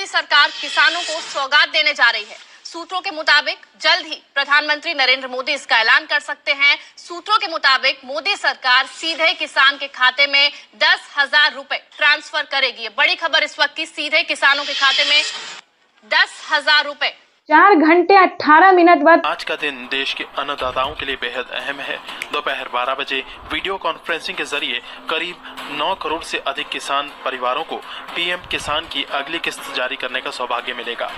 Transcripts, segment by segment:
मोदी सरकार किसानों को सौगात देने जा रही है। सूत्रों के मुताबिक जल्द ही प्रधानमंत्री नरेंद्र मोदी इसका ऐलान कर सकते हैं। सूत्रों के मुताबिक मोदी सरकार सीधे किसान के खाते में 10,000 रुपए ट्रांसफर करेगी। ये बड़ी खबर इस वक्त की, सीधे किसानों के खाते में 10,000 रुपए। 4 घंटे 18 मिनट बाद आज का दिन देश के अन्नदाताओं के लिए बेहद अहम है। दोपहर 12 बजे वीडियो कॉन्फ्रेंसिंग के जरिए करीब 9 करोड़ से अधिक किसान परिवारों को पीएम किसान की अगली किस्त जारी करने का सौभाग्य मिलेगा।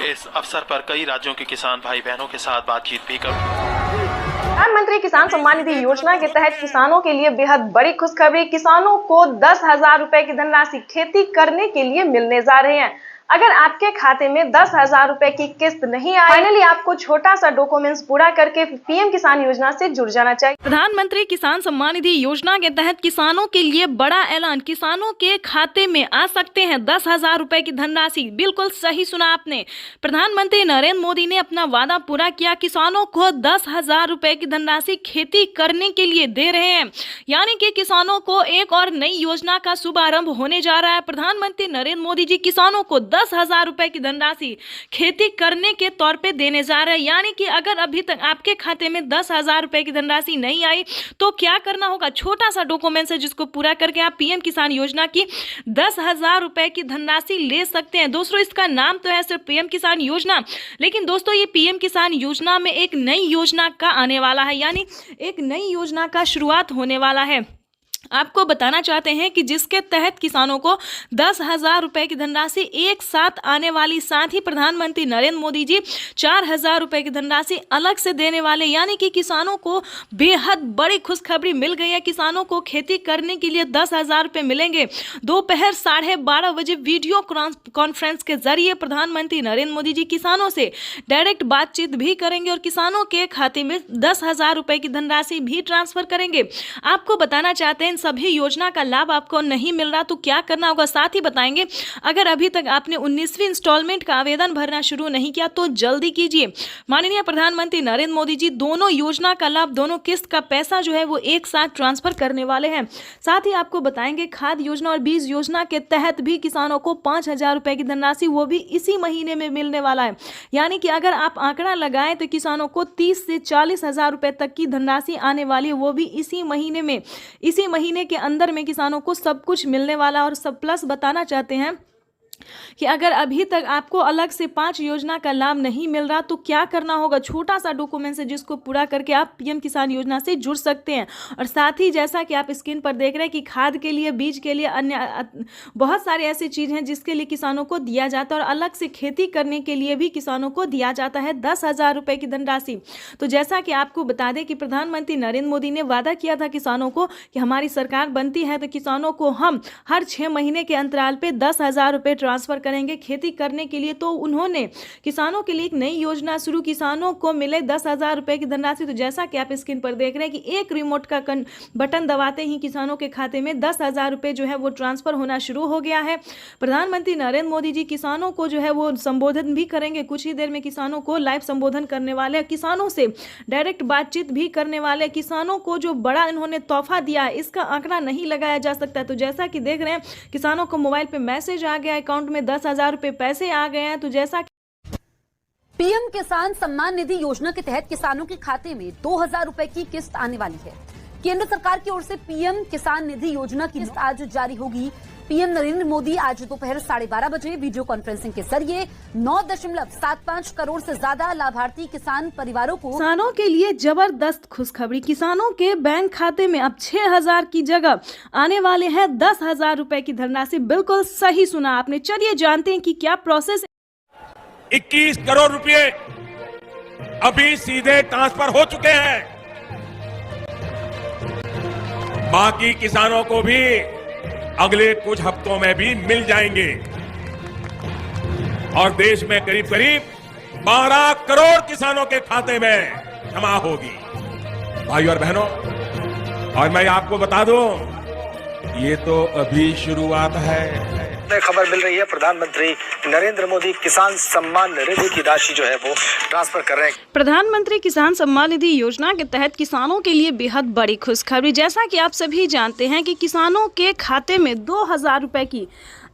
इस अवसर पर कई राज्यों के किसान भाई बहनों के साथ बातचीत भी करूँ। प्रधानमंत्री किसान सम्मान निधि योजना के तहत किसानों के लिए बेहद बड़ी खुशखबरी। किसानों को 10,000 रुपए की धनराशि खेती करने के लिए मिलने जा रहे हैं। अगर आपके खाते में 10,000 रुपए की किस्त नहीं आई, फाइनली आपको छोटा सा डॉक्यूमेंट्स पूरा करके पीएम किसान योजना से जुड़ जाना चाहिए। प्रधानमंत्री किसान सम्मान निधि योजना के तहत किसानों के लिए बड़ा ऐलान। किसानों के खाते में आ सकते हैं 10,000 रुपए की धनराशि। बिल्कुल सही सुना आपने। प्रधानमंत्री नरेंद्र मोदी ने अपना वादा पूरा किया। किसानों को 10,000 रुपए की धनराशि खेती करने के लिए दे रहे हैं, यानी कि किसानों को एक और नई योजना का शुभारंभ होने जा रहा है। प्रधानमंत्री नरेंद्र मोदी जी किसानों को 10,000 रुपए की धनराशि खेती करने के तौर पे देने जा रहे हैं। यानी कि अगर अभी तक आपके खाते में 10,000 रुपए की धनराशि नहीं आई तो क्या करना होगा? छोटा सा डॉक्यूमेंट्स है जिसको पूरा करके आप पीएम किसान योजना की 10,000 रुपए की धनराशि ले सकते हैं। दोस्तों, इसका नाम तो है सिर्फ पीएम किसान योजना, लेकिन दोस्तों ये पीएम किसान योजना में एक नई योजना का आने वाला है, यानी एक नई योजना का शुरुआत होने वाला है। आपको बताना चाहते हैं कि जिसके तहत किसानों को 10,000 रुपए की धनराशि एक साथ आने वाली, साथ ही प्रधानमंत्री नरेंद्र मोदी जी 4,000 रुपए की धनराशि अलग से देने वाले, यानी कि किसानों को बेहद बड़ी खुशखबरी मिल गई है। किसानों को खेती करने के लिए 10,000 रुपए मिलेंगे। दोपहर 12:30 बजे वीडियो कॉन्फ्रेंस के जरिए प्रधानमंत्री नरेंद्र मोदी जी किसानों से डायरेक्ट बातचीत भी करेंगे और किसानों के खाते में 10,000 रुपए की धनराशि भी ट्रांसफर करेंगे। आपको बताना चाहते हैं सभी योजना का लाभ आपको नहीं मिल रहा तो क्या करना होगा, साथ ही बताएंगे अगर अभी तक आपने 19वीं इंस्टॉलमेंट का आवेदन भरना शुरू नहीं किया तो जल्दी कीजिए। माननीय प्रधानमंत्री नरेंद्र मोदी जी दोनों योजना का लाभ, दोनों किस्त का पैसा जो है वो एक साथ ट्रांसफर करने वाले हैं। साथ ही आपको बताएंगे खाद योजना और बीज योजना के तहत भी किसानों को 5,000 रुपए की धनराशि वो भी इसी महीने में मिलने वाला है। यानी कि अगर आप आंकड़ा लगाएं तो किसानों को 30 से 40,000 रुपए तक की धनराशि आने वाली है, वो भी इसी महीने में। इसी महीने के अंदर में किसानों को सब कुछ मिलने वाला। और सब प्लस बताना चाहते हैं कि अगर अभी तक आपको अलग से 5 योजना का लाभ नहीं मिल रहा तो क्या करना होगा? छोटा सा डॉक्यूमेंट है जिसको पूरा करके आप पीएम किसान योजना से जुड़ सकते हैं। और साथ ही जैसा कि आप स्क्रीन पर देख रहे हैं कि खाद के लिए, बीज के लिए, अन्य बहुत सारे ऐसी चीज़ हैं जिसके लिए किसानों को दिया जाता है और अलग से खेती करने के लिए भी किसानों को दिया जाता है 10,000 रुपए की धनराशि। तो जैसा कि आपको बता दें कि प्रधानमंत्री नरेंद्र मोदी ने वादा किया था किसानों को कि हमारी सरकार बनती है तो किसानों को हम हर 6 महीने के अंतराल पे 10,000 रुपए ट्रांसफर करेंगे खेती करने के लिए। तो उन्होंने किसानों के लिए एक नई योजना शुरू, किसानों को मिले 10,000 रुपए की धनराशि। तो जैसा कि आप स्क्रीन पर देख रहे हैं कि एक रिमोट का बटन दबाते ही किसानों के खाते में 10,000 रुपए जो है वो ट्रांसफर होना शुरू हो गया है। प्रधानमंत्री नरेंद्र मोदी जी किसानों को जो है वो संबोधन भी करेंगे। कुछ ही देर में किसानों को लाइव संबोधन करने वाले, किसानों से डायरेक्ट बातचीत भी करने वाले। किसानों को जो बड़ा इन्होंने तोहफा दिया है इसका आंकड़ा नहीं लगाया जा सकता। तो जैसा कि देख रहे हैं किसानों को मोबाइल पे मैसेज आ गया, अकाउंट में 10,000 रुपए पैसे आ गए हैं। तो जैसा पीएम किसान सम्मान निधि योजना के तहत किसानों के खाते में 2,000 रुपए की किस्त आने वाली है। केंद्र सरकार की ओर से पीएम किसान निधि योजना की किस्त आज जारी होगी। पीएम नरेंद्र मोदी आज दोपहर 12:30 बजे वीडियो कॉन्फ्रेंसिंग के जरिए 9.75 करोड़ से ज्यादा लाभार्थी किसान परिवारों को, किसानों के लिए जबरदस्त खुशखबरी। किसानों के बैंक खाते में अब 6,000 की जगह आने वाले हैं 10,000 रुपए की धनराशि। बिल्कुल सही सुना आपने। चलिए जानते हैं कि क्या प्रोसेस। 21 करोड़ रुपए अभी सीधे ट्रांसफर हो चुके हैं। बाकी किसानों को भी अगले कुछ हफ्तों में भी मिल जाएंगे और देश में करीब करीब 12 करोड़ किसानों के खाते में जमा होगी। भाइयों और बहनों, और मैं आपको बता दूं, ये तो अभी शुरुआत है। खबर मिल रही है प्रधानमंत्री नरेंद्र मोदी किसान सम्मान निधि की राशि जो है वो ट्रांसफर कर रहे हैं। प्रधानमंत्री किसान सम्मान निधि योजना के तहत किसानों के लिए बेहद बड़ी खुशखबरी। जैसा कि आप सभी जानते हैं कि किसानों के खाते में 2,000 रुपए की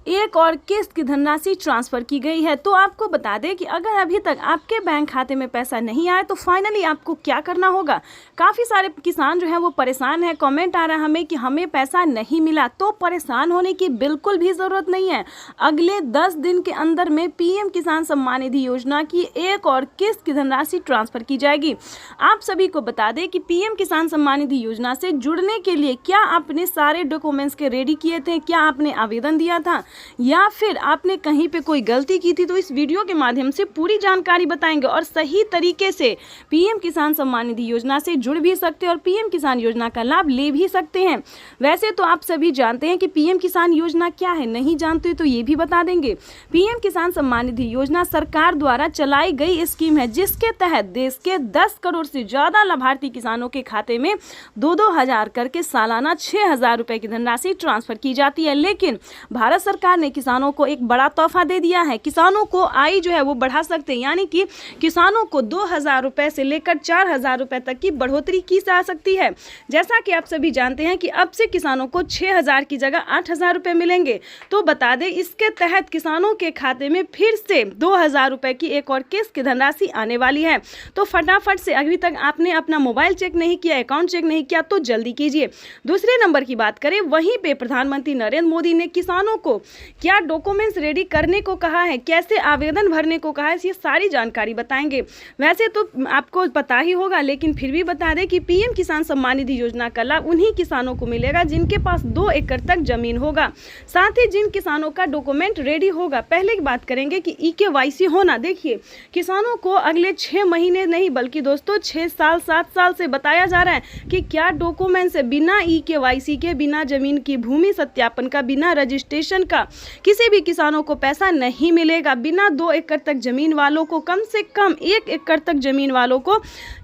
एक और किस्त की धनराशि ट्रांसफर की गई है। तो आपको बता दें कि अगर अभी तक आपके बैंक खाते में पैसा नहीं आया तो फाइनली आपको क्या करना होगा। काफ़ी सारे किसान जो हैं वो परेशान हैं। कमेंट आ रहा है हमें कि हमें पैसा नहीं मिला। तो परेशान होने की बिल्कुल भी ज़रूरत नहीं है। अगले 10 दिन के अंदर में पीएम किसान सम्मान निधि योजना की एक और किस्त की धनराशि ट्रांसफर की जाएगी। आप सभी को बता दें कि पीएम किसान सम्मान निधि योजना से जुड़ने के लिए क्या आपने सारे डॉक्यूमेंट्स के रेडी किए थे, क्या आपने आवेदन दिया था या फिर आपने कहीं पे कोई गलती की थी, तो इस वीडियो के माध्यम से पूरी जानकारी बताएंगे और सही तरीके से पीएम किसान सम्मान निधि योजना से जुड़ भी सकते हैं और पीएम किसान योजना का लाभ ले भी सकते हैं। वैसे तो आप सभी जानते हैं कि पीएम किसान योजना क्या है, नहीं जानते तो ये भी बता देंगे। पीएम किसान सम्मान निधि योजना सरकार द्वारा चलाई गई स्कीम है जिसके तहत देश के 10 करोड़ से ज्यादा लाभार्थी किसानों के खाते में 2-2 हजार करके सालाना 6,000 रुपए की धनराशि ट्रांसफर की जाती है। लेकिन भारत सरकार ने किसानों को एक बड़ा तोहफा दे दिया है। किसानों को आय जो है वो बढ़ा सकते हैं, यानी कि किसानों को 2,000 रुपए से लेकर 4,000 रुपए तक की बढ़ोतरी की जा सकती है। जैसा कि आप सभी जानते हैं कि अब से किसानों को 6,000 की जगह 8,000 रुपए मिलेंगे। तो बता दें इसके तहत किसानों के खाते में फिर से 2,000 रुपए की एक और किस्त की धनराशि आने वाली है। तो फटाफट से, अभी तक आपने अपना मोबाइल चेक नहीं किया, अकाउंट चेक नहीं किया तो जल्दी कीजिए। दूसरे नंबर की बात करें, वहीं पे प्रधानमंत्री नरेंद्र मोदी ने किसानों को क्या डॉक्यूमेंट्स रेडी करने को कहा है, कैसे आवेदन भरने को कहा है, ये सारी जानकारी बताएंगे। वैसे तो आपको पता ही होगा लेकिन फिर भी बता दें कि पीएम किसान सम्मान निधि योजना का लाभ उन्हीं किसानों को मिलेगा जिनके पास 2 एकड़ तक जमीन होगा, साथ ही जिन किसानों का डॉक्यूमेंट रेडी होगा। पहले की बात करेंगे कि EKYC होना। देखिए किसानों को अगले 6 महीने नहीं बल्कि दोस्तों 6 साल 7 साल से बताया जा रहा है कि क्या डॉक्यूमेंट्स है, बिना EKYC के, बिना जमीन की भूमि सत्यापन का, बिना रजिस्ट्रेशन का किसी भी किसानों को पैसा नहीं मिलेगा। बिना 2 एकड़ तक जमीन वालों को, कम से कम 1 एकड़ तक जमीन वालों को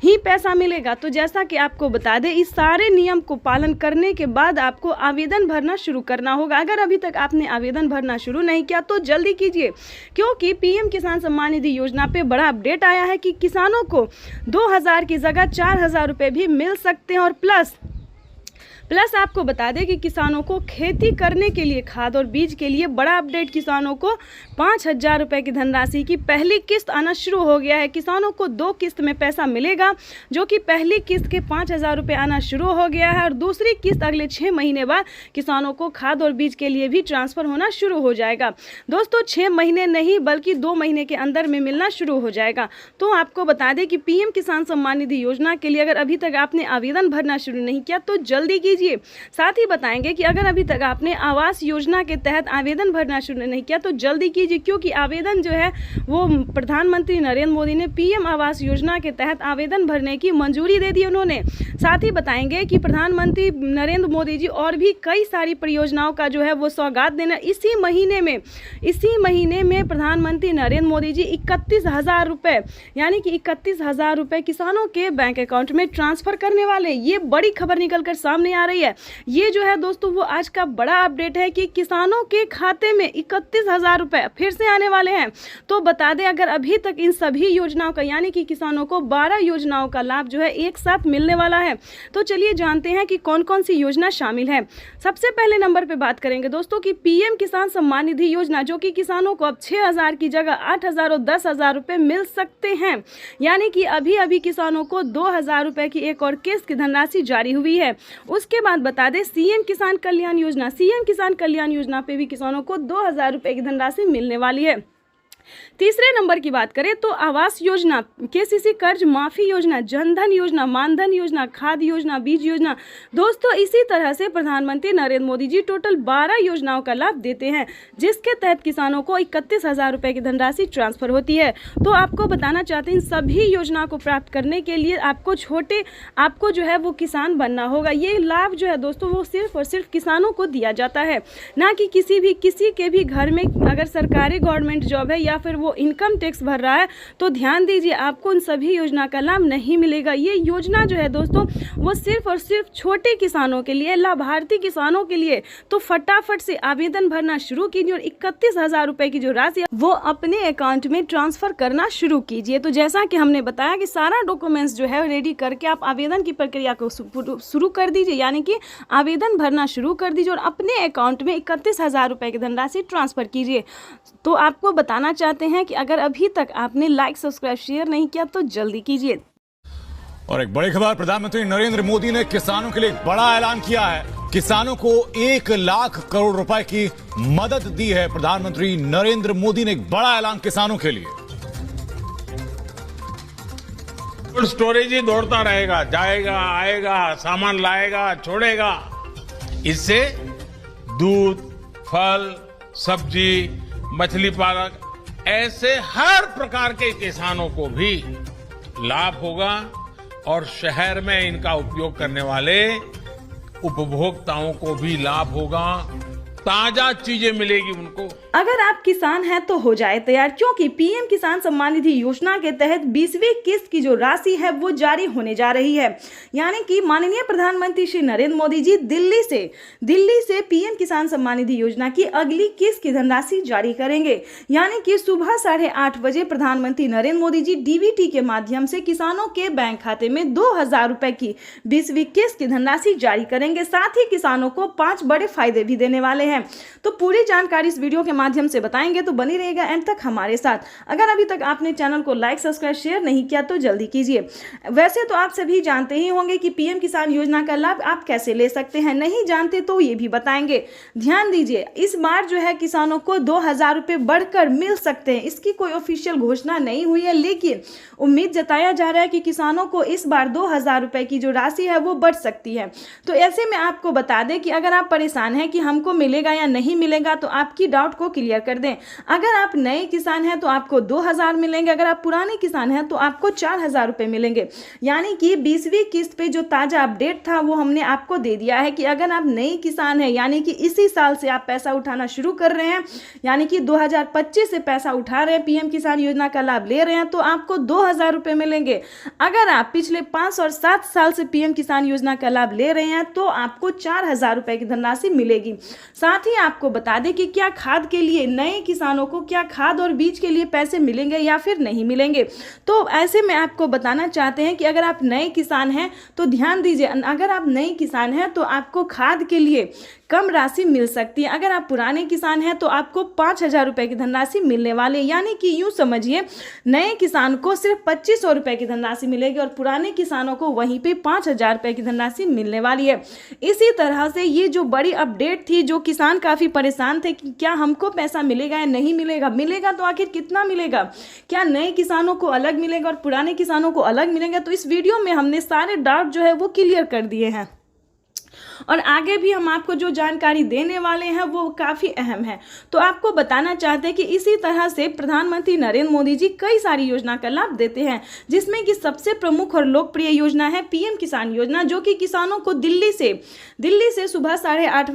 ही पैसा मिलेगा। तो जैसा कि आपको बता दें इस सारे नियम को पालन करने के बाद आपको आवेदन भरना शुरू करना होगा। अगर अभी तक आपने आवेदन भरना शुरू नहीं किया तो जल्दी कीजिए, क्योंकि पीएम किसान सम्मान निधि योजना पे बड़ा अपडेट आया है कि किसानों को 2,000 की जगह 4,000 रुपए भी मिल सकते हैं। और प्लस आपको बता दें कि किसानों को खेती करने के लिए, खाद और बीज के लिए बड़ा अपडेट, किसानों को 5,000 रुपए की धनराशि की पहली किस्त आना शुरू हो गया है। किसानों को 2 किस्त में पैसा मिलेगा, जो कि पहली किस्त के 5,000 रुपए आना शुरू हो गया है और दूसरी किस्त अगले 6 महीने बाद किसानों को खाद और बीज के लिए भी ट्रांसफर होना शुरू हो जाएगा। दोस्तों 6 महीने नहीं बल्कि 2 महीने के अंदर में मिलना शुरू हो जाएगा। तो आपको बता दें कि पीएम किसान सम्मान निधि योजना के लिए अगर अभी तक आपने आवेदन भरना शुरू नहीं किया तो जल्दी कीजिए। साथ ही बताएंगे कि अगर अभी तक आपने आवास योजना के तहत आवेदन भरना शुरू नहीं किया तो जल्दी कीजिए, क्योंकि आवेदन जो है वो प्रधानमंत्री नरेंद्र मोदी ने पीएम आवास योजना के तहत आवेदन भरने की मंजूरी दे दी उन्होंने। साथ ही बताएंगे कि प्रधानमंत्री नरेंद्र मोदी जी और भी कई सारी परियोजनाओं का जो है वो सौगात देना इसी महीने में प्रधानमंत्री नरेंद्र मोदी जी 31,000 रुपए, यानी कि 31,000 रुपए किसानों के बैंक अकाउंट में ट्रांसफर करने वाले। ये बड़ी खबर निकलकर सामने आ रही है। ये जो है दोस्तों वो आज का बड़ा अपडेट है कि किसानों के खाते में 31,000 रुपए फिर से आने वाले हैं। तो बता दें अगर अभी तक इन सभी योजनाओं का, यानी कि किसानों को 12 योजनाओं का लाभ जो है एक साथ मिलने वाला है। तो चलिए जानते हैं कि कौन कौन सी योजना शामिल है। सबसे पहले नंबर पे बात करेंगे दोस्तों कि पीएम किसान सम्मान निधि योजना, जो कि किसानों को अब 6,000 की जगह 8,000 और 10,000 रुपए मिल सकते हैं। यानी कि अभी किसानों को 2,000 रुपए की एक और किस्त की धनराशि जारी हुई है। उसके बाद बता दें सीएम किसान कल्याण योजना पे भी किसानों को 2,000 रुपए की धनराशि मिलने वाली है। तीसरे नंबर की बात करें तो आवास योजना, केसीसी कर्ज माफी योजना, जनधन योजना, मानधन योजना, खाद योजना, बीज योजना। दोस्तों इसी तरह से प्रधानमंत्री नरेंद्र मोदी जी टोटल 12 योजनाओं का लाभ देते हैं, जिसके तहत किसानों को 31,000 रुपए की धनराशि ट्रांसफर होती है। तो आपको बताना चाहते हैं इन सभी योजनाओं को प्राप्त करने के लिए आपको जो है वो किसान बनना होगा। ये लाभ जो है दोस्तों वो सिर्फ और सिर्फ किसानों को दिया जाता है, ना कि किसी के भी घर में अगर सरकारी गवर्नमेंट जॉब है या फिर वो इनकम टैक्स भर रहा है, तो ध्यान दीजिए आपको उन सभी योजना का लाभ नहीं मिलेगा। ये योजना जो है दोस्तों वो सिर्फ और सिर्फ छोटे किसानों के लिए, लाभार्थी किसानों के लिए। तो फटाफट से आवेदन भरना शुरू कीजिए और 31,000 रुपए की जो राशि है वो अपने अकाउंट में ट्रांसफर करना शुरू कीजिए। तो जैसा कि हमने बताया कि सारा डॉक्यूमेंट्स जो है रेडी करके आप आवेदन की प्रक्रिया को शुरू कर दीजिए, यानी कि आवेदन भरना शुरू कर दीजिए और अपने अकाउंट में 31,000 रुपए की धनराशि ट्रांसफर कीजिए। तो आपको बताना चाहते हैं कि अगर अभी तक आपने लाइक, सब्सक्राइब, शेयर नहीं किया तो जल्दी कीजिए। और एक बड़ी खबर, प्रधानमंत्री नरेंद्र मोदी ने किसानों के लिए एक बड़ा ऐलान किया है। किसानों को 1 लाख करोड़ रुपए की मदद दी है। प्रधानमंत्री नरेंद्र मोदी ने एक बड़ा ऐलान किसानों के लिए। स्टोरेज ही दौड़ता रहेगा, जाएगा आएगा, सामान लाएगा छोड़ेगा। इससे दूध, फल, सब्जी, मछली पालक ऐसे हर प्रकार के किसानों को भी लाभ होगा और शहर में इनका उपयोग करने वाले उपभोक्ताओं को भी लाभ होगा। ताजा चीजें मिलेगी उनको। अगर आप किसान हैं तो हो जाए तैयार, क्योंकि पीएम किसान सम्मान निधि योजना के तहत 20वीं किस्त की जो राशि है वो जारी होने जा रही है। यानी कि माननीय प्रधानमंत्री श्री नरेंद्र मोदी जी दिल्ली से पीएम किसान सम्मान निधि योजना की अगली किस्त की धनराशि जारी करेंगे। यानी कि सुबह 8:30 बजे प्रधानमंत्री नरेंद्र मोदी जी डीबीटी के माध्यम से किसानों के बैंक खाते में 2,000 रुपए की 20वीं किस्त की धनराशि जारी करेंगे। साथ ही किसानों को 5 बड़े फायदे भी देने वाले हैं। तो पूरी जानकारी इस वीडियो के माध्यम से बताएंगे, तो बनी रहेगा एंड तक हमारे साथ। अगर अभी तक आपने चैनल को लाइक, सब्सक्राइब, शेयर नहीं किया तो जल्दी कीजिए। वैसे तो आप सभी जानते ही होंगे कि पीएम किसान योजना का लाभ आप कैसे ले सकते हैं, नहीं जानते तो ये भी बताएंगे। ध्यान दीजिए, इस बार जो है किसानों को 2,000 रुपए बढ़कर मिल सकते हैं। इसकी कोई ऑफिशियल घोषणा नहीं हुई है, लेकिन उम्मीद जताया जा रहा है कि किसानों को इस बार 2,000 रुपए की जो राशि है वो बढ़ सकती है। तो ऐसे में आपको बता दें कि अगर आप परेशान हैं कि हमको मिलेगा या नहीं मिलेगा, तो आपकी डाउट को क्लियर कर दें। अगर आप नए किसान हैं तो आपको 2,000 मिलेंगे, अगर आप पुराने किसान हैं तो आपको 4,000 रुपए मिलेंगे। यानी कि 20वीं किस्त पे जो ताजा अपडेट था वो हमने आपको दे दिया है कि अगर आप नए किसान हैं, यानी कि इसी साल से आप पैसा उठाना शुरू कर रहे हैं, यानी कि 2025 से पैसा उठा रहे हैं, पीएम किसान योजना का लाभ ले रहे हैं, तो आपको 2,000 रुपए मिलेंगे। अगर आप पिछले 5 और 7 साल से पीएम किसान योजना का लाभ ले रहे हैं तो आपको 4,000 रुपए की धनराशि मिलेगी। साथ ही आपको बता दें कि क्या खाद के लिए नए किसानों को क्या खाद और बीज के लिए पैसे मिलेंगे या फिर नहीं मिलेंगे। तो ऐसे में आपको बताना चाहते हैं कि अगर आप नए किसान हैं तो ध्यान दीजिए, अगर आप नए किसान हैं तो आपको खाद के लिए कम राशि मिल सकती है। अगर आप पुराने किसान हैं तो आपको 5,000 रुपए की धनराशि मिलने वाले, यानी कि यूं समझिए नए किसान को सिर्फ 2,500 रुपए की धनराशि मिलेगी और पुराने किसानों को वहीं पे 5,000 रुपए की धनराशि मिलने वाली है। इसी तरह से ये जो बड़ी अपडेट थी, जो किसान काफी परेशान थे कि क्या हमको पैसा मिलेगा या नहीं मिलेगा, मिलेगा तो आखिर कितना मिलेगा, क्या नए किसानों को अलग मिलेगा और पुराने किसानों को अलग मिलेगा। तो इस वीडियो में हमने सारे डाउट जो है वो क्लियर कर दिए हैं और आगे भी हम आपको जो जानकारी देने वाले हैं वो काफ़ी अहम है। तो आपको बताना चाहते हैं कि इसी तरह से प्रधानमंत्री नरेंद्र मोदी जी कई सारी योजना का लाभ देते हैं, जिसमें कि सबसे प्रमुख और लोकप्रिय योजना है पीएम किसान योजना, जो कि किसानों को दिल्ली से सुबह 8:30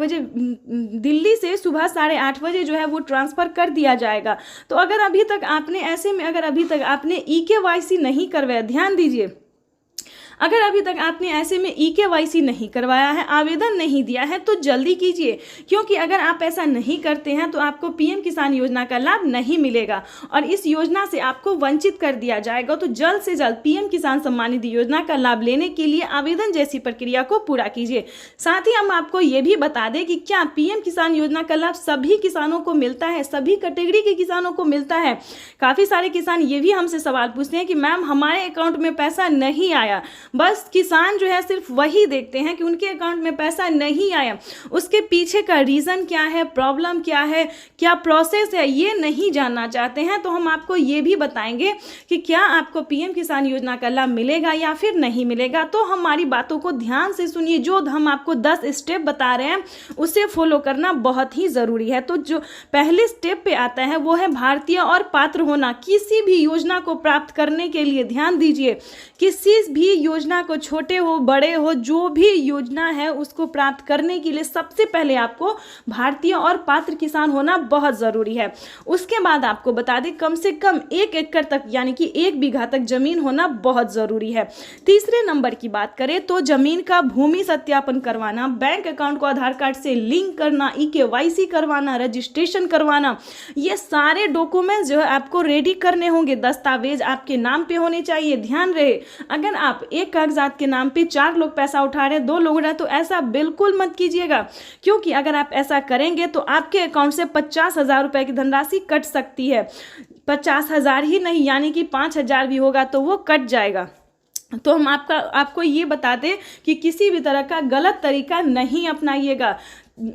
बजे जो है वो ट्रांसफ़र कर दिया जाएगा। तो अगर अभी तक आपने EKYC नहीं करवाया, ध्यान दीजिए, अगर अभी तक आपने ऐसे में EKYC नहीं करवाया है, आवेदन नहीं दिया है, तो जल्दी कीजिए, क्योंकि अगर आप ऐसा नहीं करते हैं तो आपको पीएम किसान योजना का लाभ नहीं मिलेगा और इस योजना से आपको वंचित कर दिया जाएगा। तो जल्द से जल्द पीएम किसान सम्मान निधि योजना का लाभ लेने के लिए आवेदन जैसी प्रक्रिया को पूरा कीजिए। साथ ही हम आपको ये भी बता दें कि क्या पीएम किसान योजना का लाभ सभी किसानों को मिलता है, सभी कैटेगरी के किसानों को मिलता है। काफ़ी सारे किसान ये भी हमसे सवाल पूछते हैं कि मैम हमारे अकाउंट में पैसा नहीं आया। बस किसान जो है सिर्फ वही देखते हैं कि उनके अकाउंट में पैसा नहीं आया, उसके पीछे का रीज़न क्या है, प्रॉब्लम क्या है, क्या प्रोसेस है, ये नहीं जानना चाहते हैं। तो हम आपको ये भी बताएंगे कि क्या आपको पीएम किसान योजना का लाभ मिलेगा या फिर नहीं मिलेगा। तो हमारी बातों को ध्यान से सुनिए, जो हम आपको 10 स्टेप बता रहे हैं उसे फॉलो करना बहुत ही ज़रूरी है। तो जो पहले स्टेप पे आता है वो है भारतीय और पात्र होना। किसी भी योजना को प्राप्त करने के लिए ध्यान दीजिए, किसी भी योजना योजना को, छोटे हो बड़े हो, जो भी योजना है उसको प्राप्त करने के लिए सबसे पहले आपको भारतीय और पात्र किसान होना बहुत ज़रूरी है। उसके बाद आपको बता दें कम से कम 1 एकड़ तक यानी कि 1 बीघा तक जमीन होना बहुत ज़रूरी है। तीसरे नंबर की बात करें तो जमीन का भूमि सत्यापन करवाना, बैंक अकाउंट को आधार कार्ड से लिंक करना, EKYC करवाना, रजिस्ट्रेशन करवाना, ये सारे डॉक्यूमेंट्स जो है आपको रेडी करने होंगे। दस्तावेज आपके नाम पे होने चाहिए। ध्यान रहे, अगर आप एक कागजात के नाम पे 4 लोग पैसा उठा रहे हैं, 2 लोग रहे, तो ऐसा बिल्कुल मत कीजिएगा, क्योंकि अगर आप ऐसा करेंगे तो आपके अकाउंट से 50,000 रुपए की धनराशि कट सकती है। 50,000 ही नहीं, यानी कि 5,000 भी होगा तो वो कट जाएगा। तो हम आपको ये बता दें कि किसी भी तरह का गलत तरीका नहीं अपनाइएगा।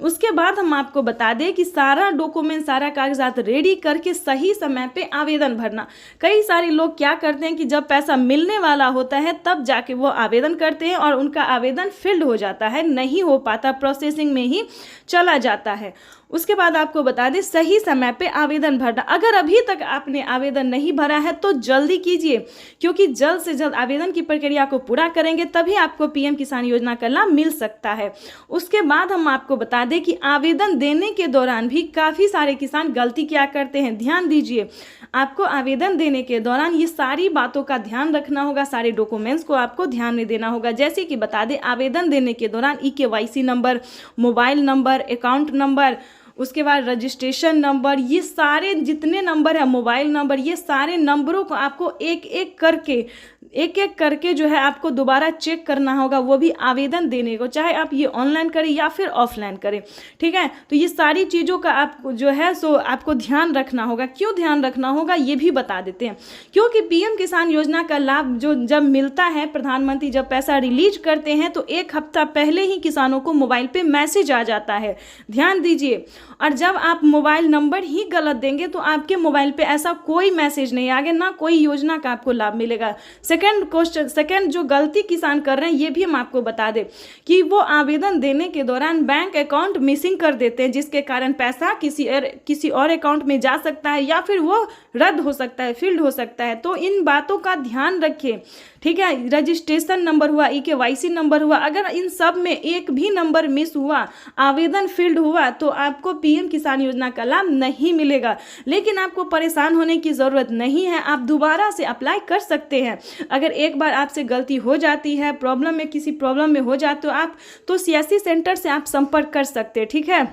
उसके बाद हम आपको बता दें कि सारा डॉक्यूमेंट, सारा कागजात रेडी करके सही समय पे आवेदन भरना। कई सारे लोग क्या करते हैं कि जब पैसा मिलने वाला होता है तब जाके वो आवेदन करते हैं और उनका आवेदन फिल्ड हो जाता है, नहीं हो पाता, प्रोसेसिंग में ही चला जाता है। उसके बाद आपको बता दें सही समय पे आवेदन भरना। अगर अभी तक आपने आवेदन नहीं भरा है तो जल्दी कीजिए, क्योंकि जल्द से जल्द आवेदन की प्रक्रिया को पूरा करेंगे तभी आपको PM किसान योजना का लाभ मिल सकता है। उसके बाद हम आपको बता दें कि आवेदन देने के दौरान भी काफ़ी सारे किसान गलती क्या करते हैं। ध्यान दीजिए, आपको आवेदन देने के दौरान ये सारी बातों का ध्यान रखना होगा, सारे डॉक्यूमेंट्स को आपको ध्यान में देना होगा। जैसे कि बता दें, आवेदन देने के दौरान EKYC number, mobile number, account number, उसके बाद रजिस्ट्रेशन नंबर, ये सारे जितने नंबर है, मोबाइल नंबर, ये सारे नंबरों को आपको एक एक करके जो है आपको दोबारा चेक करना होगा, वो भी आवेदन देने को, चाहे आप ये ऑनलाइन करें या फिर ऑफलाइन करें। ठीक है, तो ये सारी चीज़ों का आपको जो है सो आपको ध्यान रखना होगा। क्यों ध्यान रखना होगा ये भी बता देते हैं, क्योंकि PM किसान योजना का लाभ जो जब मिलता है, प्रधानमंत्री जब पैसा रिलीज करते हैं तो 1 हफ्ता पहले ही किसानों को मोबाइल पे मैसेज आ जाता है। ध्यान दीजिए, और जब आप मोबाइल नंबर ही गलत देंगे तो आपके मोबाइल पे ऐसा कोई मैसेज नहीं आएगा, ना कोई योजना का आपको लाभ मिलेगा। सेकंड जो गलती किसान कर रहे हैं ये भी हम आपको बता दें कि वो आवेदन देने के दौरान बैंक अकाउंट मिसिंग कर देते हैं, जिसके कारण पैसा किसी और अकाउंट में जा सकता है या फिर वो रद्द हो सकता है, फील्ड हो सकता है। तो इन बातों का ध्यान रखिए। ठीक है, रजिस्ट्रेशन नंबर हुआ, EKYC नंबर हुआ, अगर इन सब में एक भी नंबर मिस हुआ, आवेदन फील्ड हुआ, तो आपको PM किसान योजना का लाभ नहीं मिलेगा। लेकिन आपको परेशान होने की ज़रूरत नहीं है, आप दोबारा से अप्लाई कर सकते हैं। अगर एक बार आपसे गलती हो जाती है, किसी प्रॉब्लम में हो जाते हो आप, तो CSC सेंटर से आप संपर्क कर सकते हैं। ठीक है,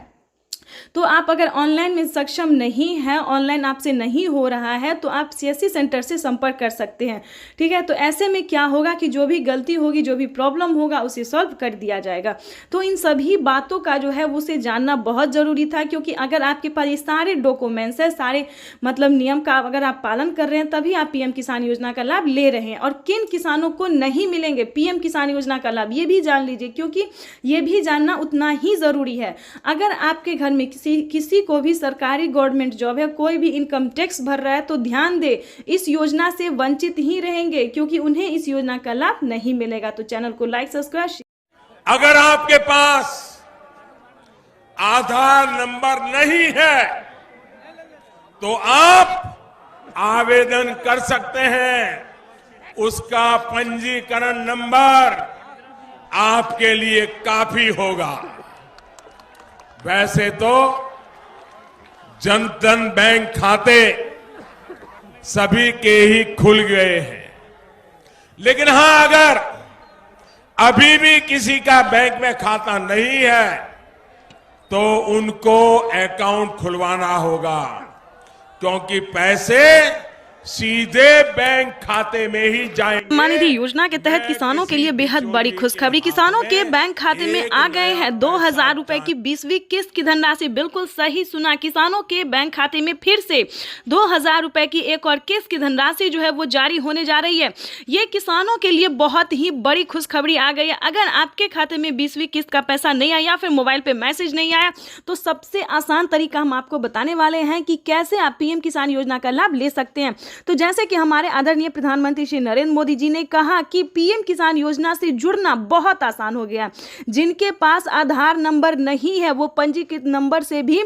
तो आप अगर ऑनलाइन में सक्षम नहीं है, ऑनलाइन आपसे नहीं हो रहा है, तो आप CSC सेंटर से संपर्क कर सकते हैं। ठीक है, तो ऐसे में क्या होगा कि जो भी गलती होगी, जो भी प्रॉब्लम होगा, उसे सॉल्व कर दिया जाएगा। तो इन सभी बातों का जो है उसे जानना बहुत ज़रूरी था, क्योंकि अगर आपके पास ये सारे डॉक्यूमेंट्स है, सारे मतलब नियम का अगर आप पालन कर रहे हैं, तभी आप PM किसान योजना का लाभ ले रहे हैं। और किन किसानों को नहीं मिलेंगे PM किसान योजना का लाभ, ये भी जान लीजिए, क्योंकि ये भी जानना उतना ही ज़रूरी है। अगर आपके घर में किसी को भी सरकारी गवर्नमेंट जॉब है, कोई भी इनकम टैक्स भर रहा है, तो ध्यान दे, इस योजना से वंचित ही रहेंगे, क्योंकि उन्हें इस योजना का लाभ नहीं मिलेगा। तो चैनल को लाइक, सब्सक्राइब। अगर आपके पास आधार नंबर नहीं है तो आप आवेदन कर सकते हैं। उसका पंजीकरण नंबर आपके लिए काफी होगा। वैसे तो जनधन बैंक खाते सभी के ही खुल गए हैं, लेकिन हां, अगर अभी भी किसी का बैंक में खाता नहीं है तो उनको अकाउंट खुलवाना होगा, क्योंकि पैसे सीधे बैंक खाते में ही जाएंगे। सम्मान निधि योजना के तहत किसानों के लिए बेहद बड़ी खुशखबरी। किसानों के बैंक खाते में आ गए हैं 2,000 रुपए की 20वीं किस्त की धनराशि। बिल्कुल सही सुना, किसानों के बैंक खाते में फिर से 2,000 रुपए की एक और किस्त की धनराशि जो है वो जारी होने जा रही है। ये किसानों के लिए बहुत ही बड़ी खुशखबरी आ गई है। अगर आपके खाते में 20वीं किस्त का पैसा नहीं आया या फिर मोबाइल पे मैसेज नहीं आया, तो सबसे आसान तरीका हम आपको बताने वाले हैं कि कैसे आप PM किसान योजना का लाभ ले सकते हैं। तो जैसे कि हमारे आदरणीय प्रधानमंत्री श्री नरेंद्र मोदी जी ने कहा कि PM किसान योजना से जुड़ना बहुत आसान हो गया। जिनके पास आधार नंबर नहीं है वो पंजीकृत नंबर से भी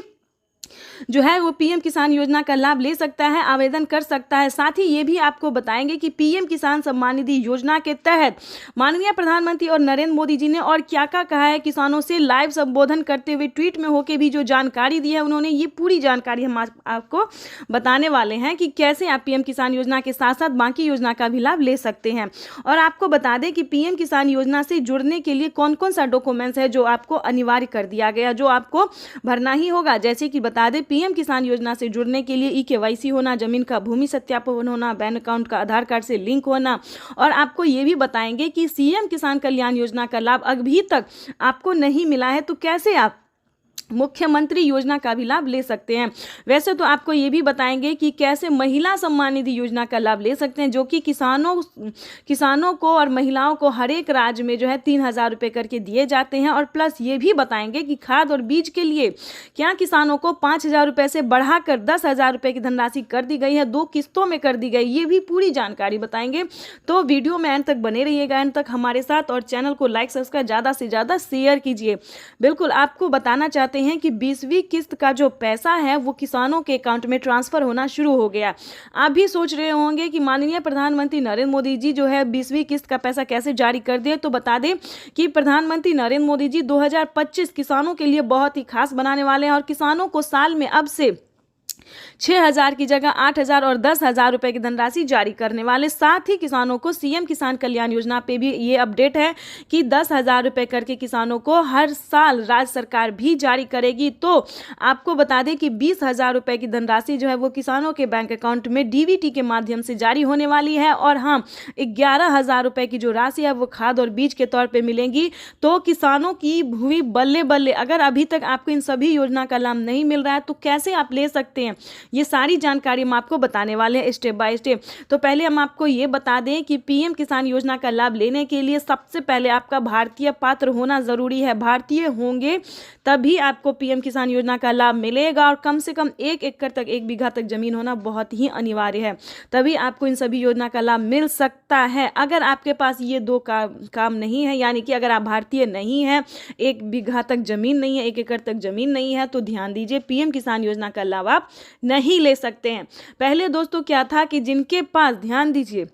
जो है वो पीएम किसान योजना का लाभ ले सकता है, आवेदन कर सकता है। साथ ही ये भी आपको बताएंगे कि पीएम किसान सम्मान निधि योजना के तहत माननीय प्रधानमंत्री और नरेंद्र मोदी जी ने और क्या क्या कहा है किसानों से लाइव संबोधन करते हुए ट्वीट में होके भी जो जानकारी दी है उन्होंने, ये पूरी जानकारी हम आपको बताने वाले हैं कि कैसे आप पीएम किसान योजना के साथ साथ बाकी योजना का भी लाभ ले सकते हैं। और आपको बता दें कि पीएम किसान योजना से जुड़ने के लिए कौन कौन सा डॉक्यूमेंट्स है जो आपको अनिवार्य कर दिया गया, जो आपको भरना ही होगा। जैसे कि बता दें, पीएम किसान योजना से जुड़ने के लिए eKYC होना, जमीन का भूमि सत्यापन होना, बैंक अकाउंट का आधार कार्ड से लिंक होना। और आपको ये भी बताएंगे कि सीएम किसान कल्याण योजना का लाभ अभी तक आपको नहीं मिला है तो कैसे आप मुख्यमंत्री योजना का भी लाभ ले सकते हैं। वैसे तो आपको ये भी बताएंगे कि कैसे महिला सम्मान निधि योजना का लाभ ले सकते हैं, जो कि किसानों को और महिलाओं को हर एक राज्य में जो है 3,000 रुपये करके दिए जाते हैं। और प्लस ये भी बताएंगे कि खाद और बीज के लिए क्या किसानों को 5,000 रुपये से बढ़ाकर 10,000 रुपये की धनराशि कर दी गई है, 2 किस्तों में कर दी गई, ये भी पूरी जानकारी बताएंगे। तो वीडियो में एंड तक बने रहिएगा, एंड तक हमारे साथ, और चैनल को लाइक सब्सक्राइब ज़्यादा से ज़्यादा शेयर कीजिए। बिल्कुल आपको बताना चाहते हैं कि 20वीं किस्त का जो पैसा है वो किसानों के अकाउंट में ट्रांसफर होना शुरू हो गया। आप भी सोच रहे होंगे कि माननीय प्रधानमंत्री नरेंद्र मोदी जी जो है 20वीं किस्त का पैसा कैसे जारी कर दिए। तो बता दें कि प्रधानमंत्री नरेंद्र मोदी जी 2025 किसानों के लिए बहुत ही खास बनाने वाले हैं और किसानों को साल में अब से 6,000 की जगह 8,000 और 10,000 रुपए की धनराशि जारी करने वाले। साथ ही किसानों को सीएम किसान कल्याण योजना पे भी ये अपडेट है कि 10,000 रुपए करके किसानों को हर साल राज्य सरकार भी जारी करेगी। तो आपको बता दें कि 20,000 रुपए की धनराशि जो है वो किसानों के बैंक अकाउंट में डीबीटी के माध्यम से जारी होने वाली है। और हाँ, 11,000 रुपए की जो राशि है वो खाद और बीज के तौर पर मिलेंगी। तो किसानों की हुई बल्ले बल्ले। अगर अभी तक आपको इन सभी योजना का लाभ नहीं मिल रहा है तो कैसे आप ले सकते हैं, ये सारी जानकारी हम आपको बताने वाले हैं स्टेप बाय स्टेप। तो पहले हम आपको ये बता दें कि पीएम किसान योजना का लाभ लेने के लिए सबसे पहले आपका भारतीय पात्र होना ज़रूरी है। भारतीय होंगे तभी आपको पीएम किसान योजना का लाभ मिलेगा। और कम से कम 1 एकड़ तक 1 बीघा तक जमीन होना बहुत ही अनिवार्य है, तभी आपको इन सभी योजना का लाभ मिल सकता है। अगर आपके पास ये 2 काम नहीं है, यानी कि अगर आप भारतीय नहीं हैं, 1 बीघा तक जमीन नहीं है, 1 एकड़ तक जमीन नहीं है, तो ध्यान दीजिए पीएम किसान योजना का लाभ आप नहीं ले सकते हैं। पहले दोस्तों क्या था कि जिनके पास, ध्यान दीजिए,